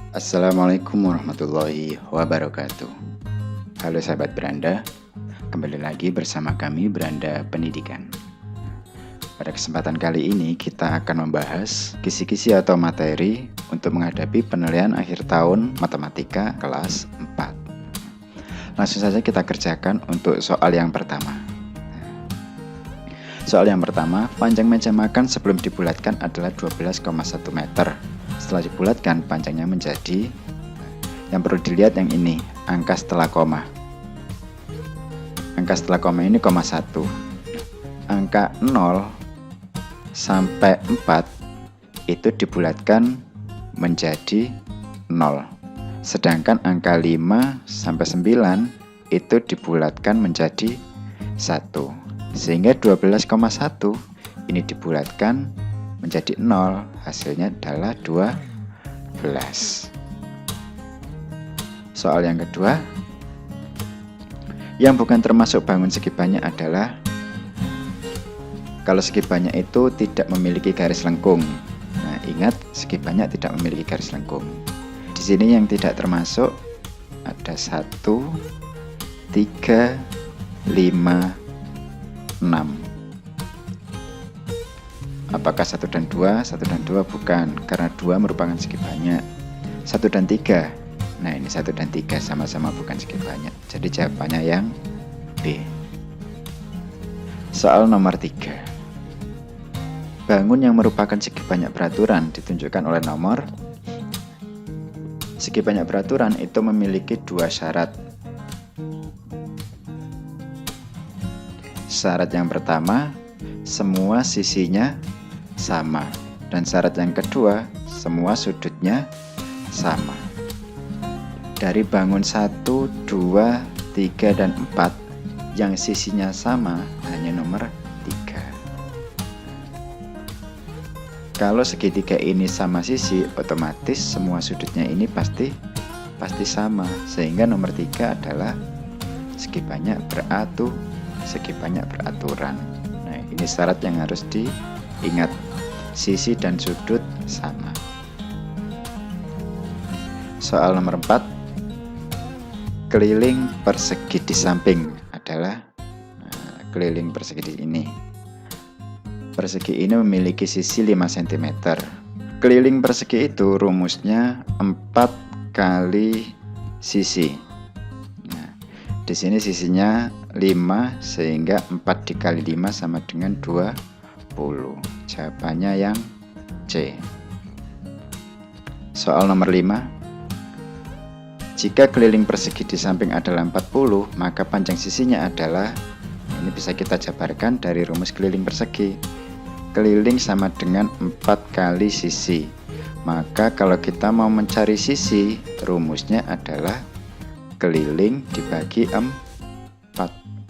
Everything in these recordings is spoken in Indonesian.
Assalamualaikum warahmatullahi wabarakatuh. Halo sahabat Beranda, kembali lagi bersama kami Beranda Pendidikan. Pada kesempatan kali ini kita akan membahas kisi-kisi atau materi untuk menghadapi penilaian akhir tahun matematika kelas 4. Langsung saja kita kerjakan untuk soal yang pertama. Soal yang pertama, panjang meja makan sebelum dibulatkan adalah 12,1 meter. Setelah dibulatkan, panjangnya menjadi, yang perlu dilihat yang ini, angka setelah koma. Angka setelah koma ini koma 1. Angka 0 sampai 4 itu dibulatkan menjadi 0. Sedangkan angka 5 sampai 9 itu dibulatkan menjadi 1. Sehingga 12,1 ini dibulatkan menjadi 0, hasilnya adalah 12. Soal yang kedua, yang bukan termasuk bangun segi banyak adalah kalau segi banyak itu tidak memiliki garis lengkung. Nah, ingat segi banyak tidak memiliki garis lengkung. Di sini yang tidak termasuk ada 1, 3, 5, 6. Apakah 1 dan 2? 1 dan 2 bukan, karena 2 merupakan segi banyak. 1 dan 3. Nah, ini 1 dan 3 sama-sama bukan segi banyak. Jadi jawabannya yang B. Soal nomor 3. Bangun yang merupakan segi banyak beraturan ditunjukkan oleh nomor. Segi banyak beraturan itu memiliki 2 syarat. Syarat yang pertama, semua sisinya sama, dan syarat yang kedua, semua sudutnya sama. Dari bangun 1, 2, 3, dan 4 yang sisinya sama hanya nomor 3. Kalau segitiga ini sama sisi, otomatis semua sudutnya ini pasti sama, sehingga nomor 3 adalah segi banyak beraturan. Nah, ini syarat yang harus diingat, sisi dan sudut sama. Soal nomor 4, keliling persegi di samping adalah keliling persegi di ini. Persegi ini memiliki sisi 5 cm. Keliling persegi itu rumusnya 4 kali sisi. Nah, di sini sisinya 5, sehingga 4 dikali 5 sama dengan 20. Jawabannya yang C. Soal nomor 5. Jika keliling persegi di samping adalah 40, maka panjang sisinya adalah, ini bisa kita jabarkan dari rumus keliling persegi. Keliling sama dengan 4 kali sisi. Maka kalau kita mau mencari sisi, rumusnya adalah keliling dibagi 4.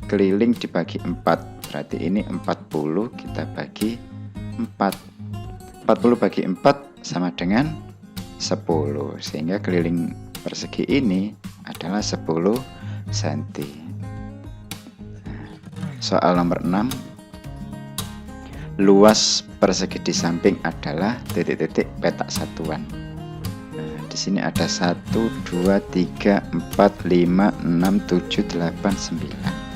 Keliling dibagi 4, berarti ini 40 kita bagi 4. 40 bagi 4 sama dengan 10, sehingga keliling persegi ini adalah 10 cm. Soal nomor 6. Luas persegi di samping adalah titik-titik petak satuan. Nah, di sini ada 1, 2, 3, 4, 5, 6, 7, 8, 9.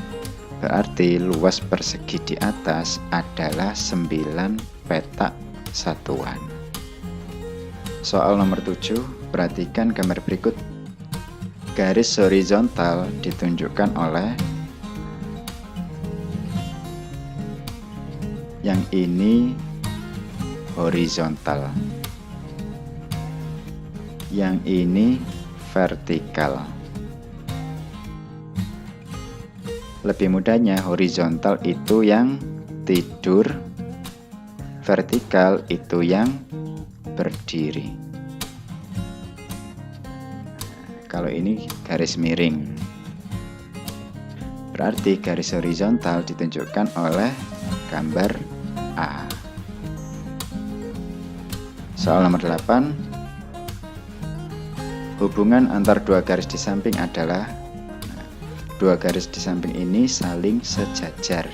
Berarti luas persegi di atas adalah 9 petak satuan. Soal nomor 7, perhatikan gambar berikut. Garis horizontal ditunjukkan oleh, yang ini horizontal, yang ini vertikal. Lebih mudahnya, horizontal itu yang tidur, vertikal itu yang berdiri. Kalau ini garis miring, berarti garis horizontal ditunjukkan oleh gambar A. Soal nomor 8. Hubungan antar dua garis di samping adalah, dua garis di samping ini saling sejajar.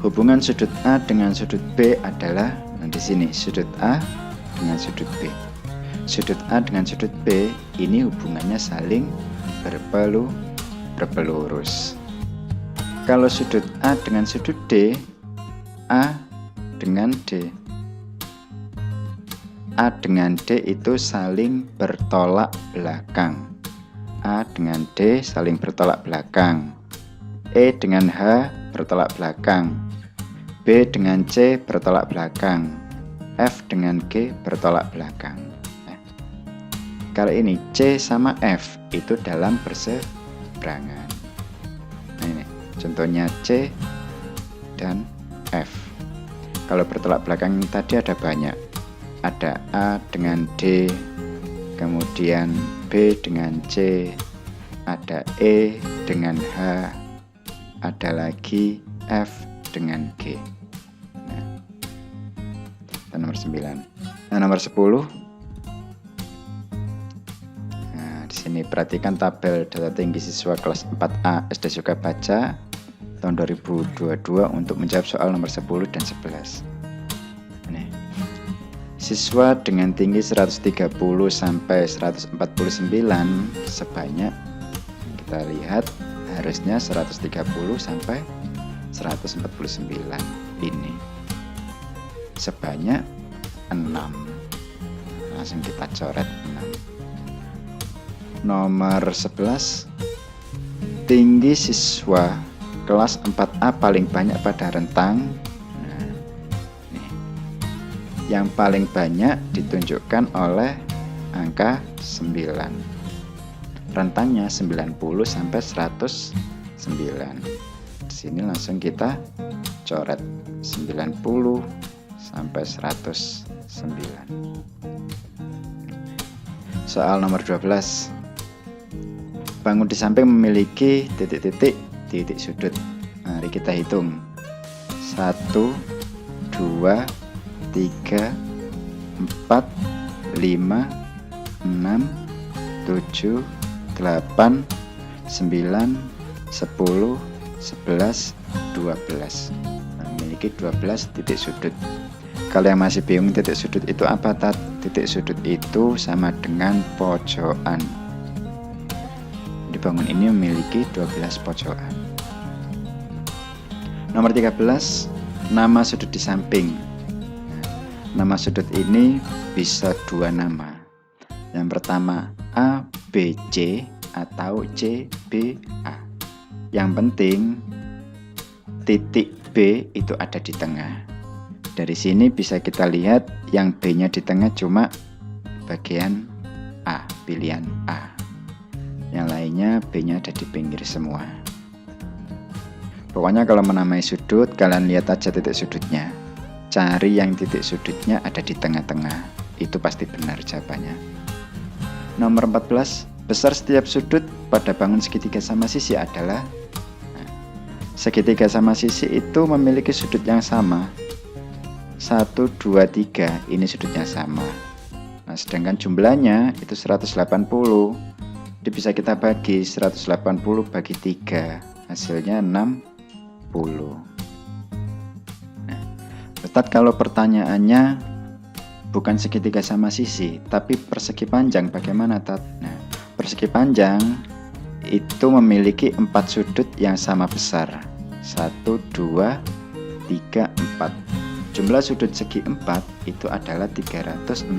Hubungan sudut A dengan sudut B adalah, nah di sini sudut A dengan sudut B. Sudut A dengan sudut B ini hubungannya saling berpelurus. Kalau sudut A dengan sudut D, A dengan D. A dengan D itu saling bertolak belakang. A dengan D saling bertolak belakang. E dengan H bertolak belakang. B dengan C bertolak belakang. F dengan G bertolak belakang. Nah, kalau ini C sama F itu dalam berseberangan. Nah, ini contohnya C dan F. Kalau bertolak belakang tadi ada banyak. Ada A dengan D, kemudian B dengan C, ada E dengan H, ada lagi F dengan G. Nah, nomor 9. Nah, nomor 10. Nah, di sini perhatikan tabel data tinggi siswa kelas 4A SD Suka Baca tahun 2022 untuk menjawab soal nomor 10 dan 11. Nih. Siswa dengan tinggi 130 sampai 149 sebanyak, kita lihat harusnya 130 sampai 149 ini sebanyak 6. Langsung kita coret 6. Nomor 11, tinggi siswa kelas 4A paling banyak pada rentang. Nah, nih. Yang paling banyak ditunjukkan oleh angka 9. Rentangnya 90 sampai 109. Di sini langsung kita coret 90 sampai 109. Soal nomor 12. Bangun di samping memiliki titik-titik sudut. Mari kita hitung. 1 2 3 4 5 6 7 8 9 10 11 12. Memiliki 12 titik sudut. Kalau yang masih bingung titik sudut itu apa, Tat? Titik sudut itu sama dengan pojokan. Di bangun ini memiliki 12 pojokan. Nomor 13, nama sudut di samping. Nama sudut ini bisa dua nama. Yang pertama A, B, C atau C, B, A. Yang penting titik B itu ada di tengah. Dari sini bisa kita lihat yang B-nya di tengah cuma bagian A, pilihan A. Yang lainnya B-nya ada di pinggir semua. Pokoknya kalau menamai sudut, kalian lihat aja titik sudutnya. Cari yang titik sudutnya ada di tengah-tengah. Itu pasti benar jawabannya. Nomor 14, besar setiap sudut pada bangun segitiga sama sisi adalah, segitiga sama sisi itu memiliki sudut yang sama. 1, 2, 3 ini sudutnya sama. Nah, sedangkan jumlahnya itu 180. Jadi bisa kita bagi 180 bagi 3, hasilnya 60. Nah, Ustadz, kalau pertanyaannya bukan segitiga sama sisi tapi persegi panjang, bagaimana, Tat? Nah, persegi panjang itu memiliki 4 sudut yang sama besar. 1, 2, 3, 4. Jumlah sudut segi 4 itu adalah 360.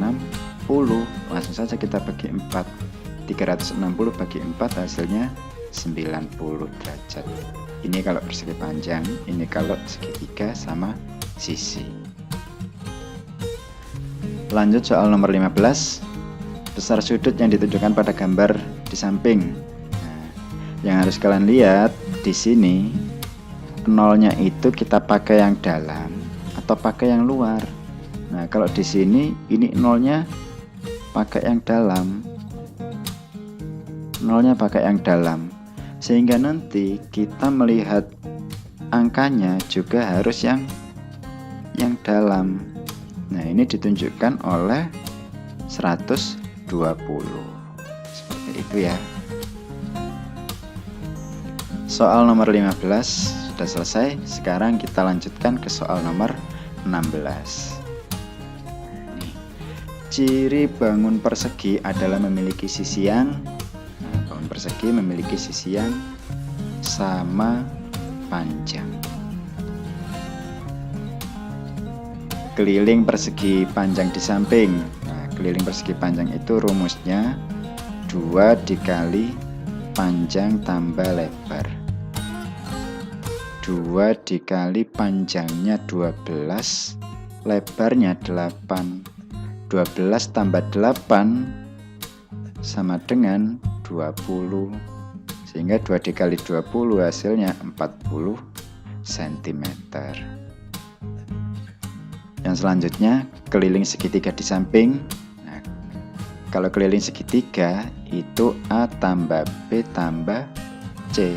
Langsung saja kita bagi 4. 360 bagi 4 hasilnya 90 derajat. Ini kalau persegi panjang, ini kalau segitiga sama sisi. Lanjut soal nomor 15. Besar sudut yang ditunjukkan pada gambar di samping. Nah, yang harus kalian lihat di sini, nolnya itu kita pakai yang dalam atau pakai yang luar. Nah, kalau di sini ini nolnya pakai yang dalam. Nolnya pakai yang dalam. Sehingga nanti kita melihat angkanya juga harus yang dalam. Nah, ini ditunjukkan oleh 120. Seperti itu ya. Soal nomor 15. sudah selesai. Sekarang kita lanjutkan ke soal nomor 16. Ciri bangun persegi adalah memiliki sisi yang bangun persegi memiliki sisi yang sama panjang. Keliling persegi panjang di samping. Nah, keliling persegi panjang itu rumusnya 2 dikali panjang tambah lebar. 2 dikali panjangnya 12, lebarnya 8. 12 tambah 8 sama dengan 20, sehingga 2 dikali 20 hasilnya 40 cm. Yang selanjutnya keliling segitiga di samping. Nah, kalau keliling segitiga itu A tambah B tambah C,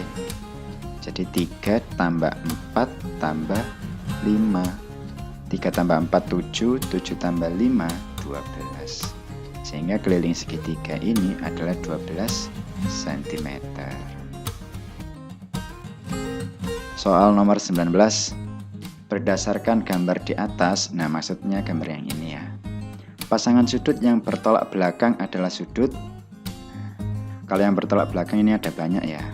jadi 3 tambah 4 tambah 5. 3 tambah 4 7, 7 tambah 5 12, sehingga keliling segitiga ini adalah 12 cm. Soal nomor 19. Berdasarkan gambar di atas, nah maksudnya gambar yang ini ya, pasangan sudut yang bertolak belakang adalah sudut. Kalau yang bertolak belakang ini ada banyak ya,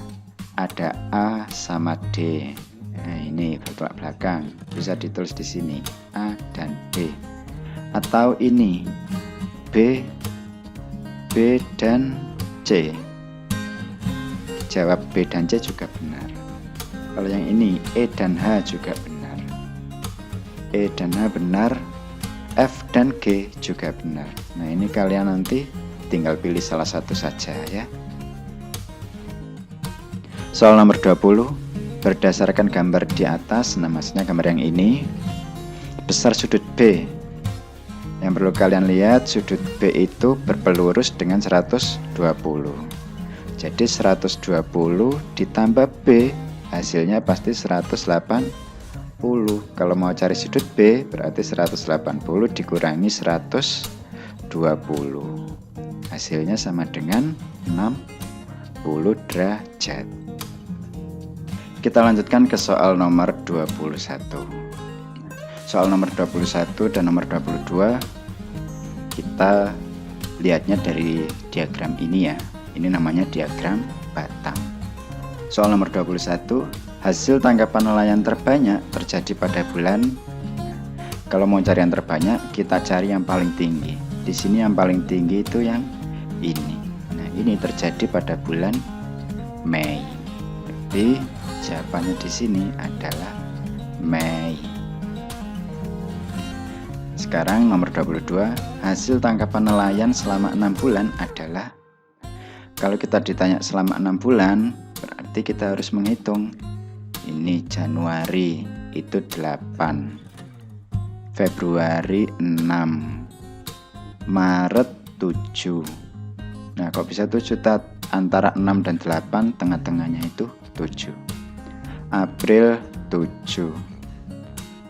ada A sama D. Nah, ini bertolak belakang, bisa ditulis di sini A dan D. Atau ini B dan C. Jawab B dan C juga benar. Kalau yang ini E dan H juga benar. E dan H benar, F dan G juga benar. Nah, ini kalian nanti tinggal pilih salah satu saja ya. Soal nomor 20. Berdasarkan gambar di atas, nah maksudnya gambar yang ini, besar sudut B. Yang perlu kalian lihat, sudut B itu berpelurus dengan 120. Jadi 120 ditambah B, hasilnya pasti 180. Kalau mau cari sudut B, berarti 180 dikurangi 120. Hasilnya sama dengan 60 derajat. Kita lanjutkan ke soal nomor 21. Soal nomor 21 dan nomor 22 kita lihatnya dari diagram ini ya. Ini namanya diagram batang. Soal nomor 21, hasil tangkapan nelayan terbanyak terjadi pada bulan. Kalau mau cari yang terbanyak, kita cari yang paling tinggi. Di sini yang paling tinggi itu yang ini. Nah, ini terjadi pada bulan Mei. Jadi jawabannya di sini adalah Mei. Sekarang nomor 22, hasil tangkapan nelayan selama 6 bulan adalah. Kalau kita ditanya selama 6 bulan, berarti kita harus menghitung. Ini Januari itu 8, Februari 6, Maret 7. Nah, kok bisa 7? Antara 6 dan 8, tengah-tengahnya itu 7. April 7,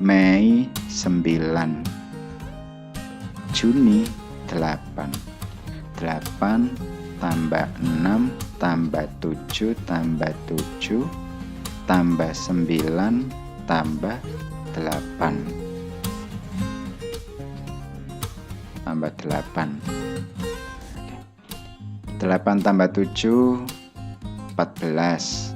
Mei 9, Juni 8. 8 tambah 6 tambah 7 tambah 7 tambah 9 tambah 8 tambah 8. 8 tambah 7 14.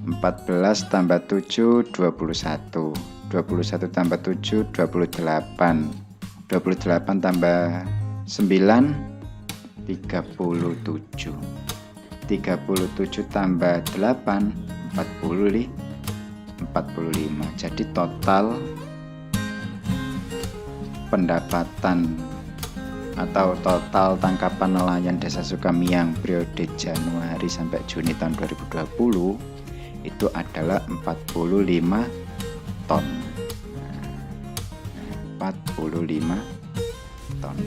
14 tambah 7 21. 21 tambah 7 28. 28 tambah 9 37. 37 tambah 8 45. Jadi total pendapatan atau total tangkapan nelayan Desa Sukamiang periode Januari sampai Juni tahun 2020 itu adalah 45 ton. 45 ton.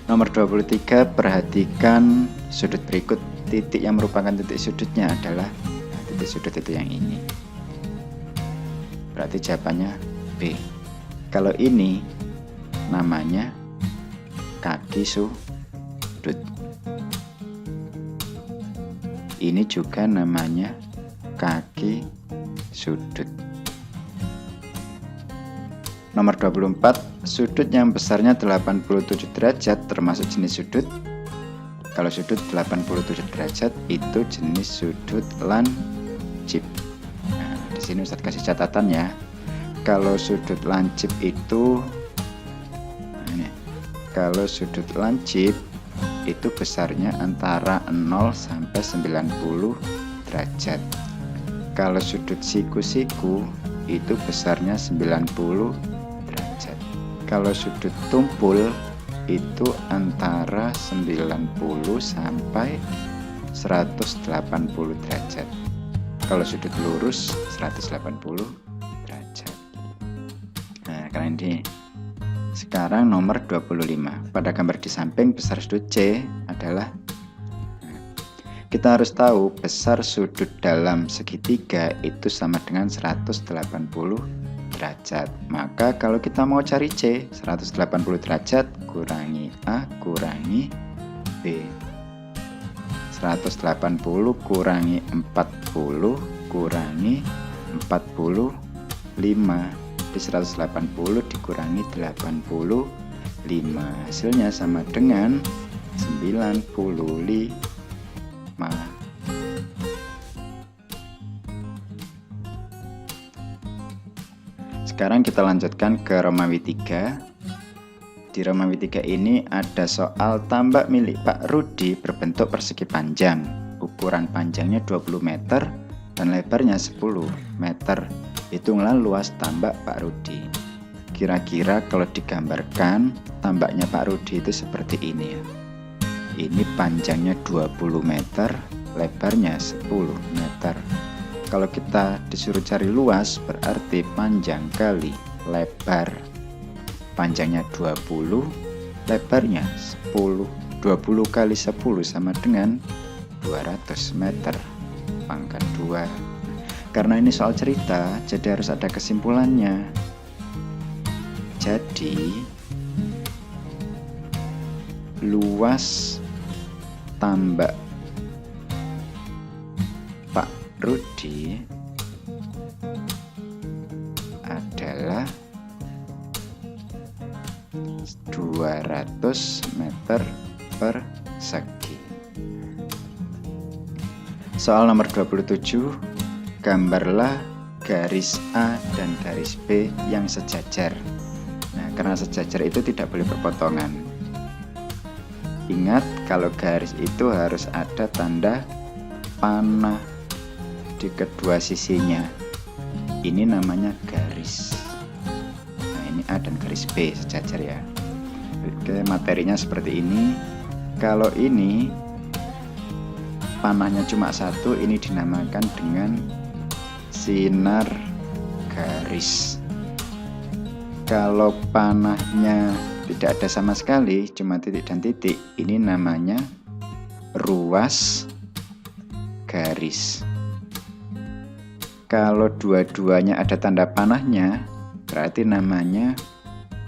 Nomor 23, perhatikan sudut berikut. Titik yang merupakan titik sudutnya adalah titik sudut itu yang ini. Berarti jawabannya B. Kalau ini namanya kaki sudut. Ini juga namanya kaki sudut. Nomor 24, sudut yang besarnya 87 derajat termasuk jenis sudut. Kalau sudut 87 derajat itu jenis sudut lancip. Nah, di sini Ustadz kasih catatan ya. Kalau sudut lancip itu kalau sudut lancip itu besarnya antara 0 sampai 90 derajat. Kalau sudut siku-siku itu besarnya 90 derajat. Kalau sudut tumpul itu antara 90 sampai 180 derajat. Kalau sudut lurus 180 derajat. Nah, karena ini sekarang nomor 25. Pada gambar di samping besar sudut C adalah, kita harus tahu besar sudut dalam segitiga itu sama dengan 180 derajat. Maka kalau kita mau cari C, 180 derajat kurangi A kurangi B. 180 kurangi 40 kurangi 45. Di 180 dikurangi 85, hasilnya sama dengan 95. Sekarang kita lanjutkan ke Romawi 3. Di Romawi 3 ini ada soal tambak milik Pak Rudi berbentuk persegi panjang. Ukuran panjangnya 20 meter dan lebarnya 10 meter. Hitunglah luas tambak Pak Rudi. Kira-kira kalau digambarkan tambaknya Pak Rudi itu seperti ini ya. Ini panjangnya 20 meter, lebarnya 10 meter. Kalau kita disuruh cari luas berarti panjang kali lebar. Panjangnya 20, lebarnya 10. 20 kali 10 sama dengan 200 meter. Pangkat 2. Karena ini soal cerita, jadi harus ada kesimpulannya. Jadi luas tambak Pak Rudi adalah 200 meter persegi. Soal nomor 27, gambarlah garis A dan garis B yang sejajar. Nah, karena sejajar itu tidak boleh berpotongan. Ingat, kalau garis itu harus ada tanda panah di kedua sisinya. Ini namanya garis. Nah, ini A dan garis B sejajar ya. Oke, materinya seperti ini. Kalau ini panahnya cuma satu, ini dinamakan dengan sinar garis. Kalau panahnya tidak ada sama sekali, cuma titik dan titik, ini namanya ruas garis. Kalau dua-duanya ada tanda panahnya, berarti namanya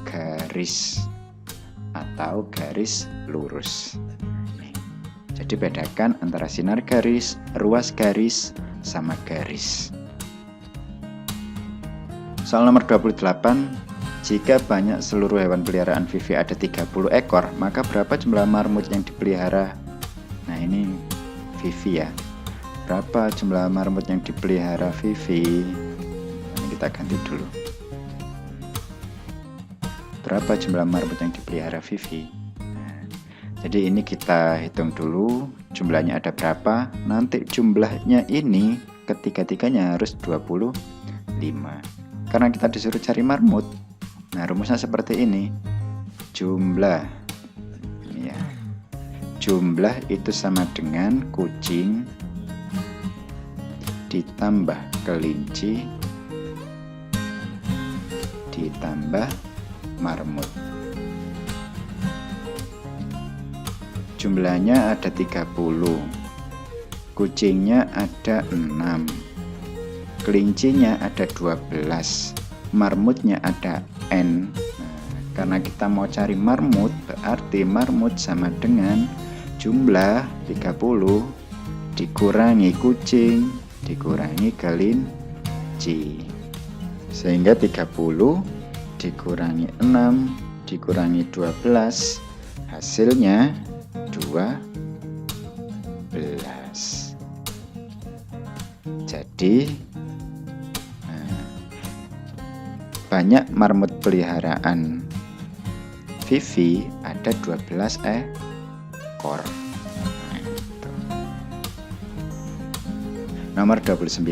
garis atau garis lurus. Jadi bedakan antara sinar garis, ruas garis, sama garis. Soal nomor 28, jika banyak seluruh hewan peliharaan Vivi ada 30 ekor, maka berapa jumlah marmut yang dipelihara? Nah, ini Vivi ya. Berapa jumlah marmut yang dipelihara Vivi? Ini kita ganti dulu. Berapa jumlah marmut yang dipelihara Vivi? Nah, jadi ini kita hitung dulu jumlahnya ada berapa. Nanti jumlahnya ini ketiga-tiganya harus 25. Karena kita disuruh cari marmut. Nah, rumusnya seperti ini. Jumlah ya. Jumlah itu sama dengan kucing ditambah kelinci ditambah marmut. Jumlahnya ada 30. Kucingnya ada 6. Kelincinya ada 12, marmutnya ada N. Nah, karena kita mau cari marmut, berarti marmut sama dengan jumlah 30 dikurangi kucing dikurangi kelinci. Sehingga 30 dikurangi 6 dikurangi 12, hasilnya 12. Jadi banyak marmut peliharaan Vivi ada 12 ekor. Nomor 29.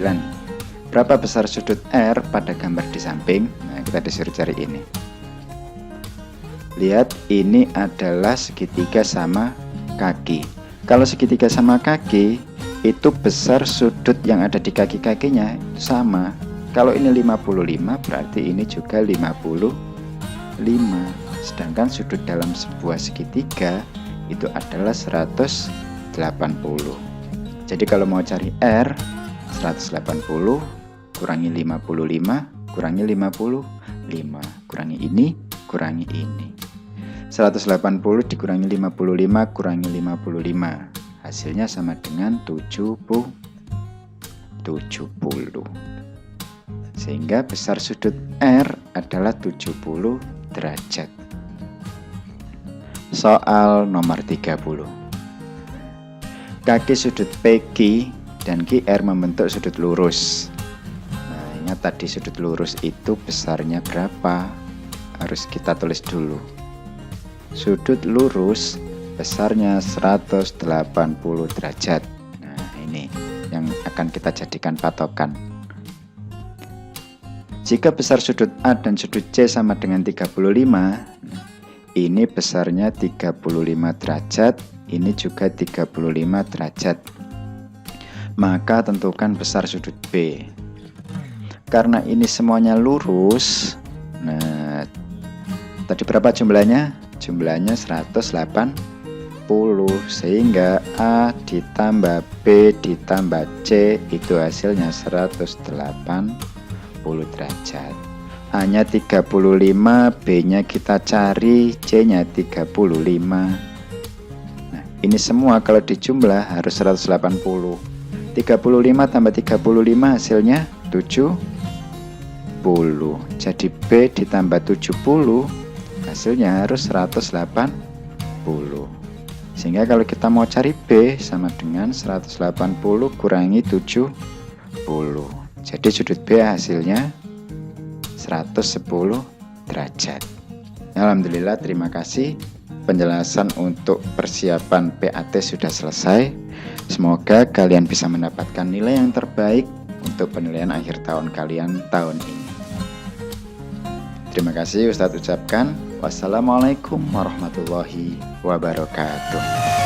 Berapa besar sudut R pada gambar di samping? Nah, kita disuruh cari ini. Lihat, ini adalah segitiga sama kaki. Kalau segitiga sama kaki, itu besar sudut yang ada di kaki-kakinya itu sama. Kalau ini 55, berarti ini juga 55. Sedangkan sudut dalam sebuah segitiga itu adalah 180. Jadi kalau mau cari R, 180 kurangi 55 kurangi 55, kurangi ini kurangi ini. 180 dikurangi 55 kurangi 55, hasilnya sama dengan 70. Sehingga besar sudut R adalah 70 derajat. Soal nomor 30. Kaki sudut PQ dan QR membentuk sudut lurus. Nah, ingat tadi sudut lurus itu besarnya berapa? Harus kita tulis dulu. Sudut lurus besarnya 180 derajat. Nah, ini yang akan kita jadikan patokan. Jika besar sudut A dan sudut C sama dengan 35, ini besarnya 35 derajat, ini juga 35 derajat. Maka tentukan besar sudut B. Karena ini semuanya lurus, nah tadi berapa jumlahnya? Jumlahnya 180, sehingga A ditambah B ditambah C itu hasilnya 180 derajat. A-nya 35, B-nya kita cari, C-nya 35. Nah, ini semua kalau dijumlah harus 180. 35 tambah 35 hasilnya 70. Jadi B ditambah 70 hasilnya harus 180. Sehingga kalau kita mau cari B sama dengan 180 kurangi 70. Jadi sudut B hasilnya 110 derajat. Alhamdulillah, terima kasih. Penjelasan untuk persiapan PAT sudah selesai. Semoga kalian bisa mendapatkan nilai yang terbaik untuk penilaian akhir tahun kalian tahun ini. Terima kasih Ustadz ucapkan. Wassalamualaikum warahmatullahi wabarakatuh.